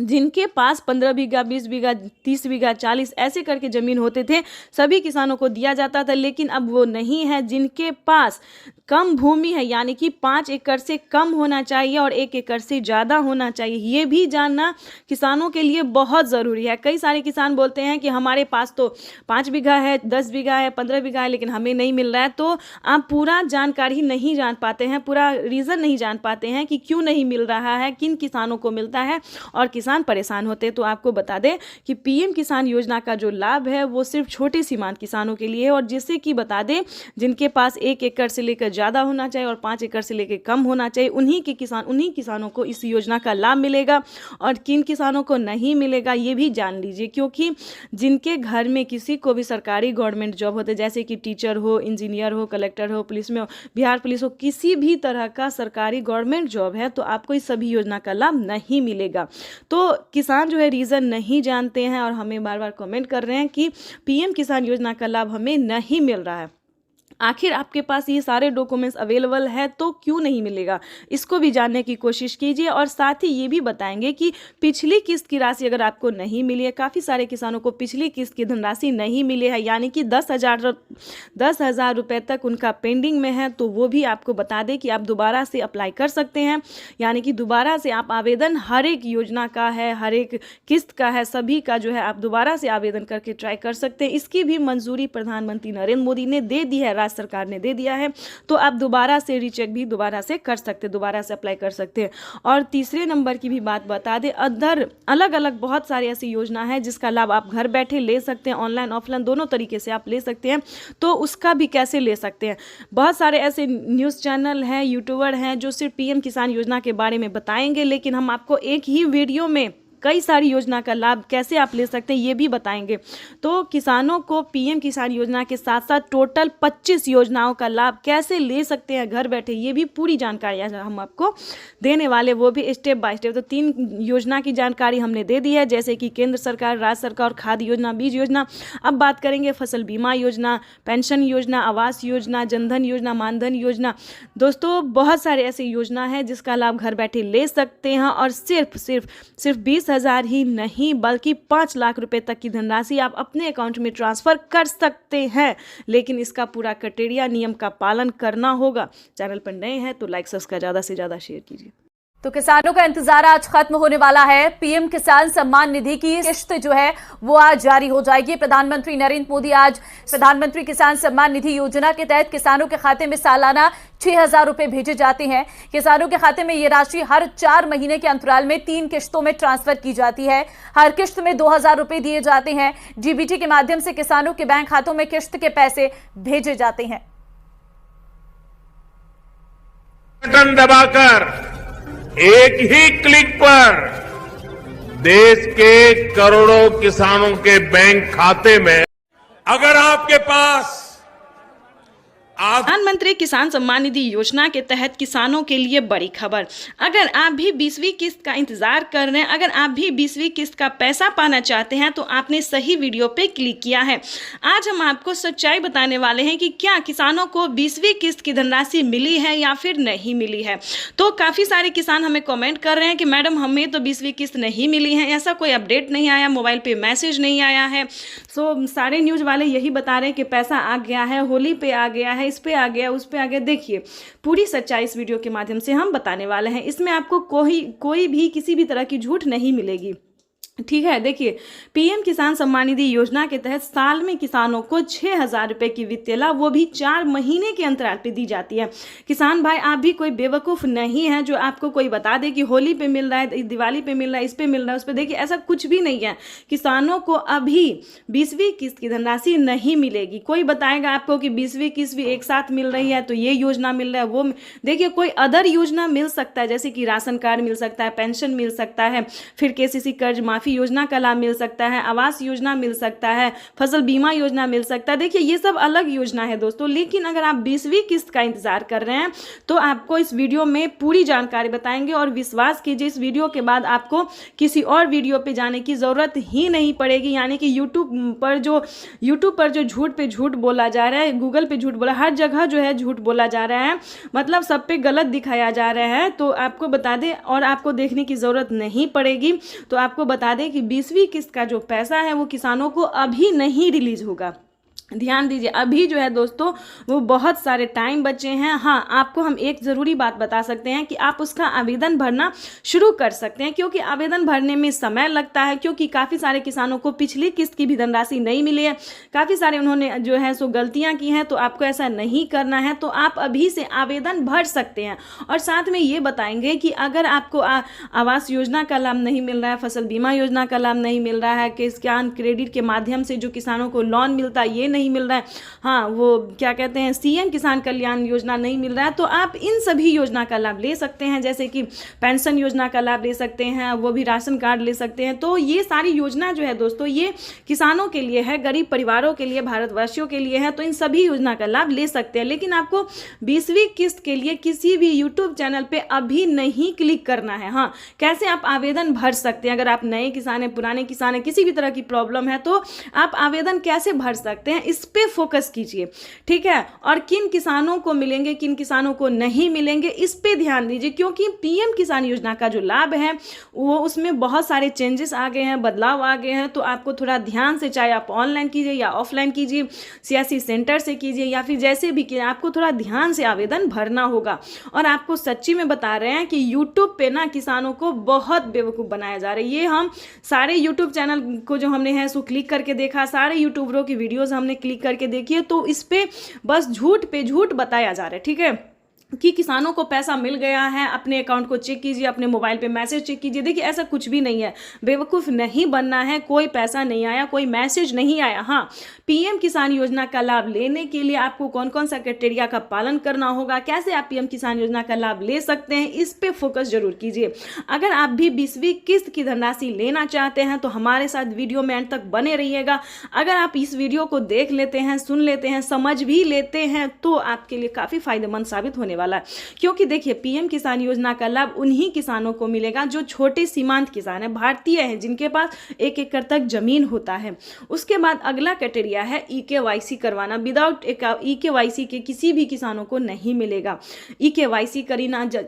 जिनके पास 15 बीघा, 20 बीघा, 30 बीघा, 40 ऐसे करके ज़मीन होते थे, सभी किसानों को दिया जाता था। लेकिन अब वो नहीं है। जिनके पास कम भूमि है, यानी कि 5 एकड़ से कम होना चाहिए और 1 एकड़ से ज़्यादा होना चाहिए, ये भी जानना किसानों के लिए बहुत ज़रूरी है। कई सारे किसान बोलते हैं कि हमारे पास तो 5 बीघा है, 10 बीघा है, 15 बीघा है, लेकिन हमें नहीं मिल रहा है। तो आप पूरा जानकारी नहीं जान पाते हैं, पूरा रीज़न नहीं जान पाते हैं कि क्यों नहीं मिल रहा है, किन किसानों को मिलता है और किसान परेशान होते हैं। तो आपको बता दें कि पीएम किसान योजना का जो लाभ है वो सिर्फ छोटे सीमांत किसानों के लिए है। और जिससे कि बता दें, जिनके पास 1 एकड़ से लेकर ज़्यादा होना चाहिए और 5 एकड़ से लेकर कम होना चाहिए, उन्हीं किसानों को इस योजना का लाभ मिलेगा। और किन किसानों को नहीं मिलेगा ये भी जान लीजिए, क्योंकि जिनके घर में किसी को भी सरकारी गवर्नमेंट जॉब होते, जैसे कि टीचर हो, इंजीनियर हो, कलेक्टर हो, पुलिस में हो, बिहार पुलिस हो, किसी भी तरह का सरकारी गवर्नमेंट जॉब है, तो आपको इस सभी योजना का लाभ नहीं मिलेगा। तो किसान जो है रीज़न नहीं जानते हैं और हमें बार बार कमेंट कर रहे हैं कि पीएम किसान योजना का लाभ हमें नहीं मिल रहा है। आखिर आपके पास ये सारे डॉक्यूमेंट्स अवेलेबल है तो क्यों नहीं मिलेगा, इसको भी जानने की कोशिश कीजिए। और साथ ही ये भी बताएंगे कि पिछली किस्त की राशि अगर आपको नहीं मिली है, काफ़ी सारे किसानों को पिछली किस्त की धनराशि नहीं मिली है, यानी कि 10,000 रुपये तक उनका पेंडिंग में है, तो वो भी आपको बता दें कि आप दोबारा से अप्लाई कर सकते हैं। यानी कि दोबारा से आप आवेदन, हर एक योजना का है, हर एक किस्त का है, सभी का जो है आप दोबारा से आवेदन करके ट्राई कर सकते हैं। इसकी भी मंजूरी प्रधानमंत्री नरेंद्र मोदी ने दे दी है, सरकार ने दे दिया है। तो आप दोबारा से रीचेक भी दोबारा से कर सकते हैं, दोबारा से अप्लाई कर सकते हैं। और तीसरे नंबर की भी बात बता दें, अलग अलग बहुत सारी ऐसी योजना है जिसका लाभ आप घर बैठे ले सकते हैं, ऑनलाइन ऑफलाइन दोनों तरीके से आप ले सकते हैं। तो उसका भी कैसे ले सकते हैं, बहुत सारे ऐसे न्यूज़ चैनल हैं, यूट्यूबर हैं जो सिर्फ पीएम किसान योजना के बारे में बताएंगे, लेकिन हम आपको एक ही वीडियो में कई सारी योजना का लाभ कैसे आप ले सकते हैं ये भी बताएंगे। तो किसानों को पीएम किसान योजना के साथ साथ टोटल 25 योजनाओं का लाभ कैसे ले सकते हैं घर बैठे, ये भी पूरी जानकारी हम आपको देने वाले, वो भी स्टेप बाय स्टेप। तो 3 योजना की जानकारी हमने दे दी है, जैसे कि केंद्र सरकार, राज्य सरकार, खाद योजना, बीज योजना। अब बात करेंगे फसल बीमा योजना, पेंशन योजना, आवास योजना, जनधन योजना, मानधन योजना। दोस्तों बहुत सारे ऐसे योजना है जिसका लाभ घर बैठे ले सकते हैं और सिर्फ 20,000 ही नहीं बल्कि 5 लाख रुपए तक की धनराशि आप अपने अकाउंट में ट्रांसफर कर सकते हैं। लेकिन इसका पूरा क्राइटेरिया, नियम का पालन करना होगा। चैनल पर नए हैं तो लाइक सब्सक्राइब ज़्यादा से ज़्यादा शेयर कीजिए। तो किसानों का इंतजार आज खत्म होने वाला है। पीएम किसान सम्मान निधि की किस्त जो है वो आज जारी हो जाएगी। प्रधानमंत्री नरेंद्र मोदी आज प्रधानमंत्री किसान सम्मान निधि योजना के तहत किसानों के खाते में सालाना 6,000 रुपए भेजे जाते हैं। किसानों के खाते में ये राशि हर 4 महीने के अंतराल में 3 किस्तों में ट्रांसफर की जाती है। हर किस्त में 2,000 रुपए दिए जाते हैं। डीबीटी के माध्यम से किसानों के बैंक खातों में किस्त के पैसे भेजे जाते हैं। बटन दबाकर एक ही क्लिक पर देश के करोड़ों किसानों के बैंक खाते में अगर आपके पास प्रधानमंत्री किसान सम्मान निधि योजना के तहत किसानों के लिए बड़ी खबर। अगर आप भी 20वीं किस्त का इंतजार कर रहे हैं, अगर आप भी 20वीं किस्त का पैसा पाना चाहते हैं तो आपने सही वीडियो पे क्लिक किया है। आज हम आपको सच्चाई बताने वाले हैं कि क्या किसानों को 20वीं किस्त की धनराशि मिली है या फिर नहीं मिली है। तो काफ़ी सारे किसान हमें कॉमेंट कर रहे हैं कि मैडम हमें तो 20वीं किस्त नहीं मिली है, ऐसा कोई अपडेट नहीं आया, मोबाइल पर मैसेज नहीं आया है। सो सारे न्यूज़ वाले यही बता रहे हैं कि पैसा आ गया है, होली पे आ गया है, इस पे आ गया, उस पे आ गया। देखिए पूरी सच्चाई इस वीडियो के माध्यम से हम बताने वाले हैं। इसमें आपको कोई भी किसी भी तरह की झूठ नहीं मिलेगी, ठीक है। देखिए पीएम किसान सम्मान निधि योजना के तहत साल में किसानों को 6,000 रुपए की वित्तीय लाभ, वो भी 4 महीने के अंतराल पे दी जाती है। किसान भाई आप भी कोई बेवकूफ़ नहीं है जो आपको कोई बता दे कि होली पे मिल रहा है, दिवाली पे मिल रहा है, इस पे मिल रहा है, उस पे। देखिए ऐसा कुछ भी नहीं है। किसानों को अभी 20वीं किस्त की धनराशि नहीं मिलेगी। कोई बताएगा आपको कि 20वीं किस्त भी एक साथ मिल रही है तो ये योजना मिल रहा है, वो देखिए कोई अदर योजना मिल सकता है, जैसे कि राशन कार्ड मिल सकता है, पेंशन मिल सकता है, फिर केसीसी कर्ज माफी योजना का लाभ मिल सकता है, आवास योजना मिल सकता है, फसल बीमा योजना मिल सकता है। देखिए ये सब अलग योजना है दोस्तों। लेकिन अगर आप 20वीं किस्त का इंतजार कर रहे हैं तो आपको इस वीडियो में पूरी जानकारी बताएंगे और विश्वास कीजिए इस वीडियो के बाद आपको किसी और वीडियो पे जाने की ज़रूरत ही नहीं पड़ेगी। यानी कि यूट्यूब पर जो झूठ पे झूठ बोला जा रहा है, गूगल पे झूठ बोला, हर जगह जो है झूठ बोला जा रहा है, मतलब सब पे गलत दिखाया जा रहा है। तो आपको बता दें और आपको देखने की ज़रूरत नहीं पड़ेगी। तो आपको बता दें कि 20वीं किस्त का जो पैसा है वो किसानों को अभी नहीं रिलीज होगा। ध्यान दीजिए अभी जो है दोस्तों वो बहुत सारे टाइम बचे हैं। हाँ आपको हम एक ज़रूरी बात बता सकते हैं कि आप उसका आवेदन भरना शुरू कर सकते हैं, क्योंकि आवेदन भरने में समय लगता है, क्योंकि काफ़ी सारे किसानों को पिछली किस्त की भी धनराशि नहीं मिली है। काफ़ी सारे उन्होंने जो है सो गलतियां की हैं। तो आपको ऐसा नहीं करना है, तो आप अभी से आवेदन भर सकते हैं। और साथ में ये बताएंगे कि अगर आपको आवास योजना का लाभ नहीं मिल रहा है, फसल बीमा योजना का लाभ नहीं मिल रहा है, किसान क्रेडिट के माध्यम से जो किसानों को लोन मिलता है ये नहीं मिल रहा है, हाँ वो क्या कहते हैं सीएम किसान कल्याण योजना नहीं मिल रहा है, तो आप इन सभी योजना का लाभ ले सकते हैं। जैसे कि पेंशन योजना का लाभ ले सकते हैं, वो भी राशन कार्ड ले सकते हैं। तो ये सारी योजना जो है दोस्तों ये किसानों के लिए है, गरीब परिवारों के लिए, भारतवासियों के लिए है। तो इन सभी योजना का लाभ ले सकते हैं। लेकिन आपको 20वीं किस्त के लिए किसी भी यूट्यूब चैनल पे अभी नहीं क्लिक करना है। हाँ कैसे आप आवेदन भर सकते हैं, अगर आप नए किसान हैं, पुराने किसान हैं, किसी भी तरह की प्रॉब्लम है तो आप आवेदन कैसे भर सकते हैं, इस पे फोकस कीजिए, ठीक है। और किन किसानों को मिलेंगे, किन किसानों को नहीं मिलेंगे, इस पे ध्यान दीजिए, क्योंकि पीएम किसान योजना का जो लाभ है वो उसमें बहुत सारे चेंजेस आ गए हैं, बदलाव आ गए हैं। तो आपको थोड़ा ध्यान से, चाहे आप ऑनलाइन कीजिए या ऑफलाइन कीजिए, सियासी सेंटर से कीजिए या फिर जैसे भी कीजिए, आपको थोड़ा ध्यान से आवेदन भरना होगा। और आपको सच्ची में बता रहे हैं कि यूट्यूब पे ना किसानों को बहुत बेवकूफ़ बनाया जा रहा है। ये हम सारे यूट्यूब चैनल को जो हमने है सो क्लिक करके देखा, सारे यूट्यूबरों की वीडियोज़ हमने क्लिक करके देखिए, तो इस पे बस झूठ पे झूठ बताया जा रहा है, ठीक है। कि किसानों को पैसा मिल गया है, अपने अकाउंट को चेक कीजिए, अपने मोबाइल पे मैसेज चेक कीजिए। देखिए ऐसा कुछ भी नहीं है, बेवकूफ़ नहीं बनना है। कोई पैसा नहीं आया, कोई मैसेज नहीं आया। हाँ, पीएम किसान योजना का लाभ लेने के लिए आपको कौन कौन सा क्राइटेरिया का पालन करना होगा, कैसे आप पीएम किसान योजना का लाभ ले सकते हैं, इस पे फोकस जरूर कीजिए। अगर आप भी 20वीं किस्त की धनराशि लेना चाहते हैं तो हमारे साथ वीडियो में अंत तक बने रहिएगा। अगर आप इस वीडियो को देख लेते हैं, सुन लेते हैं, समझ भी लेते हैं तो आपके लिए काफ़ी फायदेमंद साबित होने वाला है। क्योंकि देखिए पीएम किसान योजना का लाभ उन्हीं किसानों को मिलेगा जो छोटे सीमांत किसान हैं, भारतीय हैं, जिनके पास 1 एकड़ तक जमीन होता है। उसके बाद अगला क्राइटेरिया है EKYC करवाना। विदाउट EKYC के किसी भी किसानों को नहीं मिलेगा। EKYC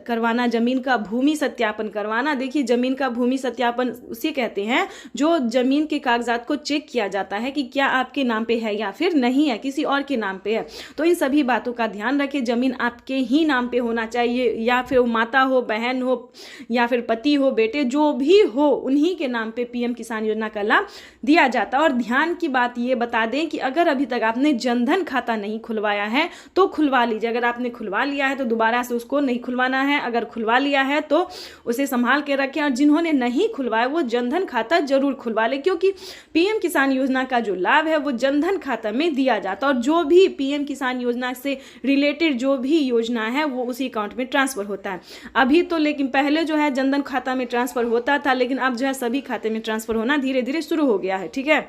करवाना, जमीन का भूमि सत्यापन करवाना। देखिए जमीन का भूमि सत्यापन उसे कहते हैं जो जमीन के कागजात को चेक किया जाता है कि क्या आपके नाम पे है या फिर नहीं है, किसी और के नाम पे है। तो इन सभी बातों का ध्यान रखें। जमीन आपके ही नाम पे होना चाहिए, या फिर माता हो, बहन हो, या फिर पति हो, बेटे, जो भी हो, उन्हीं के नाम पे पीएम किसान योजना का लाभ दिया जाता है। और ध्यान की बात ये बता दें कि अगर अभी तक आपने जनधन खाता नहीं खुलवाया है तो खुलवा लीजिए। अगर आपने खुलवा लिया है तो दोबारा से उसको नहीं खुलवाना है। अगर खुलवा लिया है तो उसे संभाल के रखें, और जिन्होंने नहीं खुलवाया वो जनधन खाता जरूर खुलवा ले, क्योंकि पीएम किसान योजना का जो लाभ है वो जनधन खाता में दिया जाता है। और जो भी पीएम किसान योजना से रिलेटेड जो भी योजना है वो उसी अकाउंट में ट्रांसफर होता है अभी तो। लेकिन पहले जो है जनधन खाता में ट्रांसफर होता था, लेकिन अब जो है सभी खाते में ट्रांसफर होना धीरे धीरे शुरू हो गया है। ठीक है,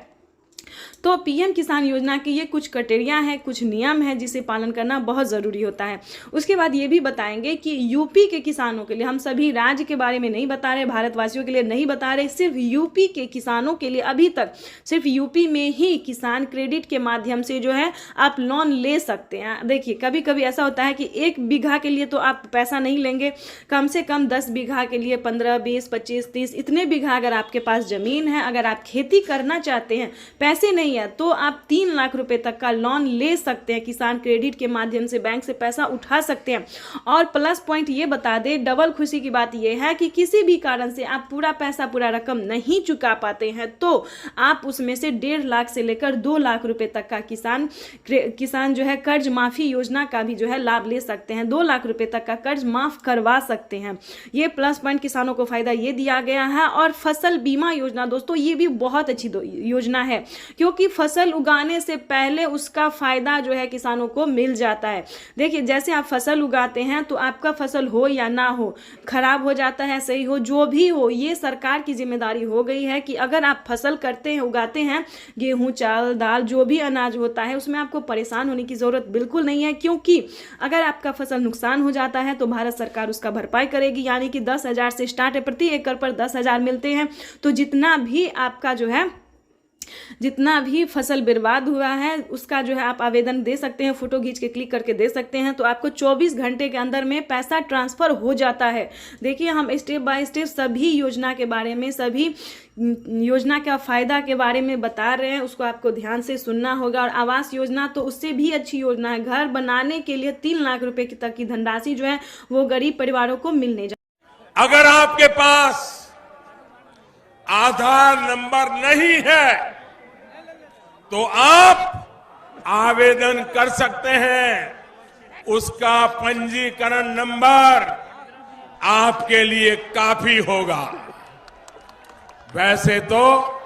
तो पीएम किसान योजना के ये कुछ क्राइटेरिया हैं, कुछ नियम हैं जिसे पालन करना बहुत ज़रूरी होता है। उसके बाद ये भी बताएंगे कि यूपी के किसानों के लिए, हम सभी राज्य के बारे में नहीं बता रहे, भारतवासियों के लिए नहीं बता रहे, सिर्फ यूपी के किसानों के लिए अभी तक सिर्फ यूपी में ही किसान क्रेडिट के माध्यम से जो है आप लोन ले सकते हैं। देखिए कभी कभी ऐसा होता है कि 1 बीघा के लिए तो आप पैसा नहीं लेंगे, कम से कम 10 बीघा के लिए 15, 20, 25, 30 इतने बीघा अगर आपके पास ज़मीन है, अगर आप खेती करना चाहते हैं, पैसे नहीं है तो आप 3 लाख रुपए तक का लोन ले सकते हैं। किसान क्रेडिट के माध्यम से बैंक से पैसा उठा सकते हैं। और प्लस पॉइंट ये बता दें, डबल खुशी की बात ये है कि किसी भी कारण से आप पूरा रकम नहीं चुका पाते हैं तो आप उसमें से 1.5 लाख से लेकर 2 लाख रुपए तक का किसान जो है कर्ज माफी योजना का भी जो है लाभ ले सकते हैं। 2 लाख रुपए तक का कर्ज माफ करवा सकते हैं। ये प्लस पॉइंट किसानों को फायदा ये दिया गया है। और फसल बीमा योजना दोस्तों ये भी बहुत अच्छी योजना है, क्योंकि फसल उगाने से पहले उसका फायदा जो है किसानों को मिल जाता है। देखिए जैसे आप फसल उगाते हैं तो आपका फसल हो या ना हो, खराब हो जाता है, सही हो, जो भी हो, ये सरकार की जिम्मेदारी हो गई है कि अगर आप फसल करते हैं, उगाते हैं, गेहूं, चावल, दाल, जो भी अनाज होता है, उसमें आपको परेशान होने की जरूरत बिल्कुल नहीं है। क्योंकि अगर आपका फसल नुकसान हो जाता है तो भारत सरकार उसका भरपाई करेगी। यानी कि 10,000 से स्टार्ट है, प्रति एकड़ पर 10,000 मिलते हैं। तो जितना भी आपका जो है जितना भी फसल बर्बाद हुआ है उसका जो है आप आवेदन दे सकते हैं, फोटो खींच के क्लिक करके दे सकते हैं, तो आपको 24 घंटे के अंदर में पैसा ट्रांसफर हो जाता है। देखिए हम स्टेप बाय स्टेप सभी योजना के बारे में, सभी योजना का फायदा के बारे में बता रहे हैं, उसको आपको ध्यान से सुनना होगा। और आवास योजना तो उससे भी अच्छी योजना है। घर बनाने के लिए 3 लाख रुपए तक की धनराशि जो है वो गरीब परिवारों को मिलने जा। अगर आपके पास आधार नंबर नहीं है तो आप आवेदन कर सकते हैं। उसका पंजीकरण नंबर आपके लिए काफी होगा। वैसे तो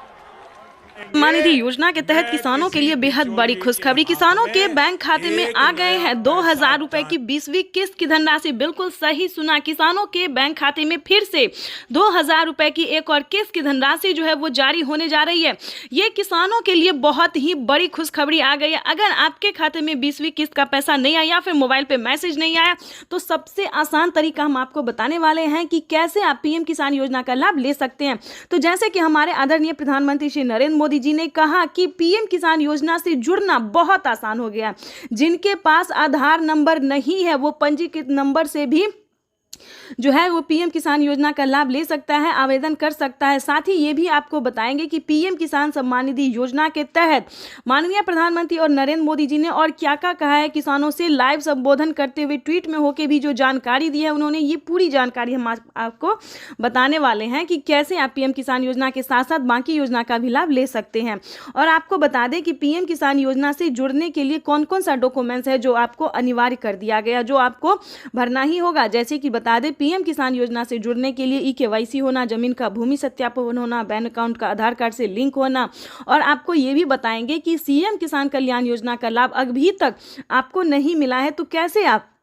सम्मान निधि योजना के तहत किसानों के लिए बेहद बड़ी खुशखबरी। किसानों के बैंक खाते में आ गए हैं 2,000 रुपए की 20वीं किस्त की धनराशि। बिल्कुल सही सुना, किसानों के बैंक खाते में फिर से 2,000 रुपए की एक और किस्त की धनराशि जो है वो जारी होने जा रही है। ये किसानों के लिए बहुत ही बड़ी खुशखबरी आ गई है। अगर आपके खाते में 20वीं किस्त का पैसा नहीं आया या फिर मोबाइल पे मैसेज नहीं आया तो सबसे आसान तरीका हम आपको बताने वाले हैं कि कैसे आप पीएम किसान योजना का लाभ ले सकते हैं। तो जैसे कि हमारे आदरणीय प्रधानमंत्री श्री नरेंद्र मोदी जी ने कहा कि पीएम किसान योजना से जुड़ना बहुत आसान हो गया। जिनके पास आधार नंबर नहीं है वो पंजीकृत नंबर से भी जो है वो पीएम किसान योजना का लाभ ले सकता है, आवेदन कर सकता है। साथ ही ये भी आपको बताएंगे कि पीएम किसान सम्मान निधि योजना के तहत माननीय प्रधानमंत्री और नरेंद्र मोदी जी ने और क्या क्या कहा है किसानों से। लाइव संबोधन करते हुए ट्वीट में होके भी जो जानकारी दी है उन्होंने, ये पूरी जानकारी हम आपको बताने वाले हैं कि कैसे आप पीएम किसान योजना के साथ साथ बाकी योजना का भी लाभ ले सकते हैं। और आपको बता दें कि पीएम किसान योजना से जुड़ने के लिए कौन कौन सा डॉक्यूमेंट्स है जो आपको अनिवार्य कर दिया गया, जो आपको भरना ही होगा। जैसे कि बता दें, पीएम किसान योजना से जुड़ने के लिए ई-केवाईसी होना, जमीन का भूमि सत्यापन होना, बैंक अकाउंट का आधार कार्ड से लिंक होना। और आपको ये भी बताएंगे कि सीएम किसान कल्याण योजना का लाभ अभी तक आपको नहीं मिला है तो कैसे आप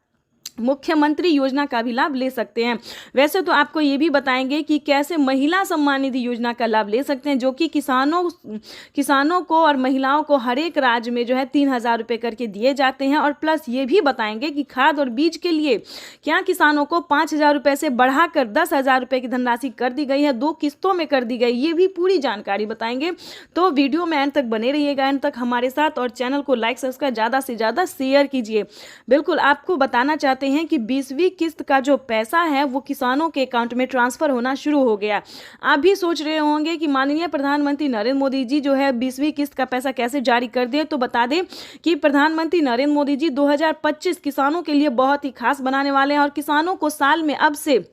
मुख्यमंत्री योजना का भी लाभ ले सकते हैं। वैसे तो आपको ये भी बताएंगे कि कैसे महिला सम्मान निधि योजना का लाभ ले सकते हैं, जो कि किसानों को और महिलाओं को हर एक राज्य में जो है 3,000 रुपये करके दिए जाते हैं। और प्लस ये भी बताएंगे कि खाद और बीज के लिए क्या किसानों को 5,000 रुपये से बढ़ाकर 10,000 रुपये की धनराशि कर दी गई है, 2 किस्तों में कर दी गई, ये भी पूरी जानकारी बताएंगे। तो वीडियो में अंत तक बने रहिएगा, अंत तक हमारे साथ, और चैनल को लाइक सब्सक्राइब ज़्यादा से ज़्यादा शेयर कीजिए। बिल्कुल आपको बताना चाहते हैं कि 20वीं किस्त का जो पैसा है वो किसानों के अकाउंट में ट्रांसफर होना शुरू हो गया। आप भी सोच रहे होंगे कि माननीय प्रधानमंत्री नरेंद्र मोदी जी जो है 20वीं किस्त का पैसा कैसे जारी कर दिए। तो बता दें कि प्रधानमंत्री नरेंद्र मोदी जी 2025 किसानों के लिए बहुत ही खास बनाने वाले हैं और किसानों को साल में अब से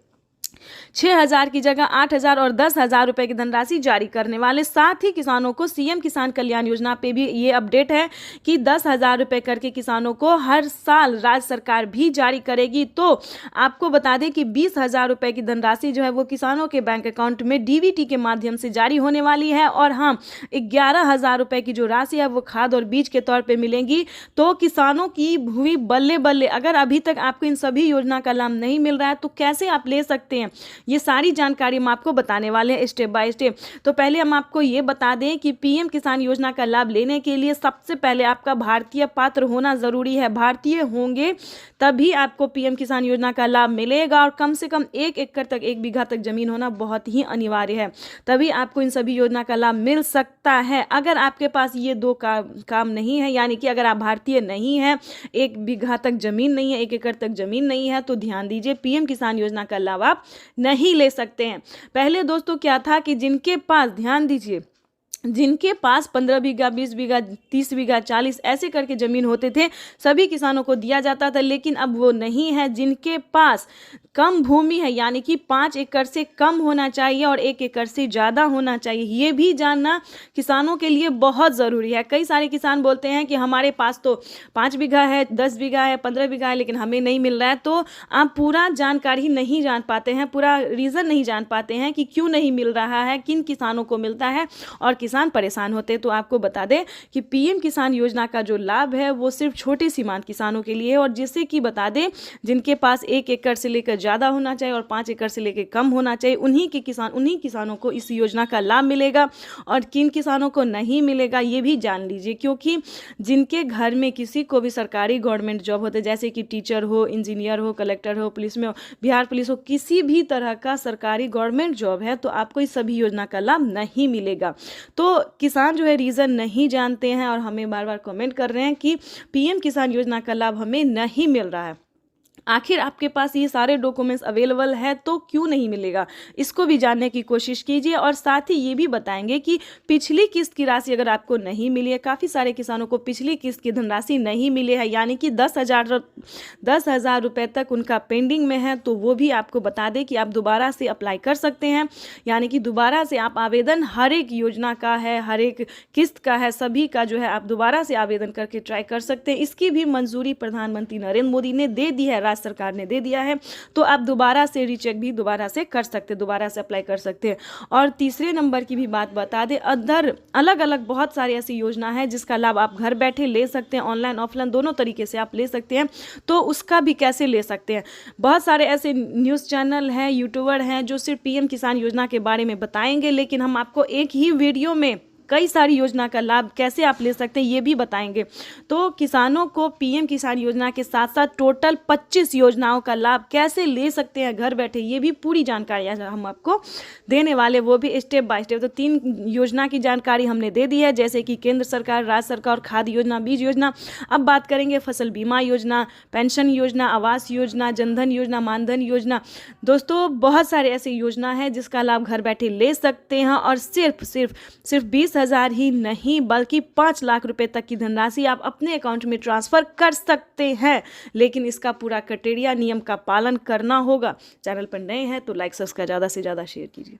6,000 की जगह 8,000 और 10,000 रुपए की धनराशि जारी करने वाले। साथ ही किसानों को सीएम किसान कल्याण योजना पे भी ये अपडेट है कि 10,000 रुपए करके किसानों को हर साल राज्य सरकार भी जारी करेगी। तो आपको बता दें कि 20,000 रुपए की धनराशि जो है वो किसानों के बैंक अकाउंट में डीबीटी के माध्यम से जारी होने वाली है। और हाँ, 11,000 रुपए की जो राशि है वो खाद और बीज के तौर पर मिलेंगी। तो किसानों की हुई बल्ले बल्ले। अगर अभी तक आपको इन सभी योजना का लाभ नहीं मिल रहा है तो कैसे आप ले सकते हैं, ये सारी जानकारी हम आपको बताने वाले हैं स्टेप बाय स्टेप। तो पहले हम आपको ये बता दें कि पीएम किसान योजना का लाभ लेने के लिए सबसे पहले आपका भारतीय पात्र होना जरूरी है। भारतीय होंगे तभी आपको पीएम किसान योजना का लाभ मिलेगा। और कम से कम 1 एकड़ तक 1 बीघा तक जमीन होना बहुत ही अनिवार्य है, तभी आपको इन सभी योजना का लाभ मिल सकता है। अगर आपके पास ये 2 काम नहीं है, यानी कि अगर आप भारतीय नहीं है, 1 बीघा तक जमीन नहीं है, 1 एकड़ तक जमीन नहीं है, तो ध्यान दीजिए, पीएम किसान योजना का लाभ आप नहीं ले सकते हैं। पहले दोस्तों क्या था कि जिनके पास, ध्यान दीजिए, जिनके पास 15 बीघा, 20 बीघा, 30 बीघा, 40 ऐसे करके ज़मीन होते थे, सभी किसानों को दिया जाता था। लेकिन अब वो नहीं है। जिनके पास कम भूमि है, यानी कि 5 एकड़ से कम होना चाहिए और 1 एकड़ से ज़्यादा होना चाहिए, ये भी जानना किसानों के लिए बहुत ज़रूरी है। कई सारे किसान बोलते हैं कि हमारे पास तो 5 बीघा है, 10 बीघा है, 15 बीघा है, लेकिन हमें नहीं मिल रहा है। तो आप पूरा जानकारी नहीं जान पाते हैं, पूरा रीज़न नहीं जान पाते हैं कि क्यों नहीं मिल रहा है, किन किसानों को मिलता है, और किसान परेशान होते हैं। तो आपको बता दें कि पीएम किसान योजना का जो लाभ है वो सिर्फ छोटे सीमांत किसानों के लिए है। और जिससे कि बता दें, जिनके पास 1 एकड़ से लेकर ज़्यादा होना चाहिए और 5 एकड़ से लेकर कम होना चाहिए, उन्हीं किसानों को इस योजना का लाभ मिलेगा। और किन किसानों को नहीं मिलेगा ये भी जान लीजिए, क्योंकि जिनके घर में किसी को भी सरकारी गवर्नमेंट जॉब होते, जैसे कि टीचर हो, इंजीनियर हो, कलेक्टर हो, पुलिस में हो, बिहार पुलिस हो, किसी भी तरह का सरकारी गवर्नमेंट जॉब है, तो आपको इस सभी योजना का लाभ नहीं मिलेगा। तो किसान जो है रीज़न नहीं जानते हैं और हमें बार बार कमेंट कर रहे हैं कि पीएम किसान योजना का लाभ हमें नहीं मिल रहा है। आखिर आपके पास ये सारे डॉक्यूमेंट्स अवेलेबल है तो क्यों नहीं मिलेगा, इसको भी जानने की कोशिश कीजिए। और साथ ही ये भी बताएंगे कि पिछली किस्त की राशि अगर आपको नहीं मिली है, काफ़ी सारे किसानों को पिछली किस्त की धनराशि नहीं मिली है, यानी कि 10,000 रुपये तक उनका पेंडिंग में है, तो वो भी आपको बता दें कि आप दोबारा से अप्लाई कर सकते हैं। यानी कि दोबारा से आप आवेदन, हर एक योजना का है, हर एक किस्त का है, सभी का जो है आप दोबारा से आवेदन करके ट्राई कर सकते हैं। इसकी भी मंजूरी प्रधानमंत्री नरेंद्र मोदी ने दे दी है, राज्य सरकार ने दे दिया है। तो आप दोबारा से रीचेक भी दोबारा से कर सकते हैं, दोबारा से अप्लाई कर सकते हैं। और तीसरे नंबर की भी बात बता दें, अदर अलग अलग बहुत सारी ऐसी योजना है जिसका लाभ आप घर बैठे ले सकते हैं, ऑनलाइन ऑफलाइन दोनों तरीके से आप ले सकते हैं। तो उसका भी कैसे ले सकते हैं, बहुत सारे ऐसे न्यूज़ चैनल हैं, यूट्यूबर हैं जो सिर्फ पीएम किसान योजना के बारे में बताएंगे, लेकिन हम आपको एक ही वीडियो में कई सारी योजना का लाभ कैसे आप ले सकते हैं ये भी बताएंगे। तो किसानों को पीएम किसान योजना के साथ साथ टोटल 25 योजनाओं का लाभ कैसे ले सकते हैं घर बैठे, ये भी पूरी जानकारी हम आपको देने वाले, वो भी स्टेप बाय स्टेप। तो 3 योजना की जानकारी हमने दे दी है, जैसे कि केंद्र सरकार, राज्य सरकार, खाद्य योजना, बीज योजना। अब बात करेंगे फसल बीमा योजना, पेंशन योजना, आवास योजना, जनधन योजना, मानधन योजना। दोस्तों बहुत सारे ऐसे योजना है जिसका लाभ घर बैठे ले सकते हैं और सिर्फ 20,000 ही नहीं बल्कि 5 लाख रुपए तक की धनराशि आप अपने अकाउंट में ट्रांसफर कर सकते हैं। लेकिन इसका पूरा क्राइटेरिया, नियम का पालन करना होगा। चैनल पर नए हैं तो लाइक सब्सक्राइब ज़्यादा से ज़्यादा शेयर कीजिए।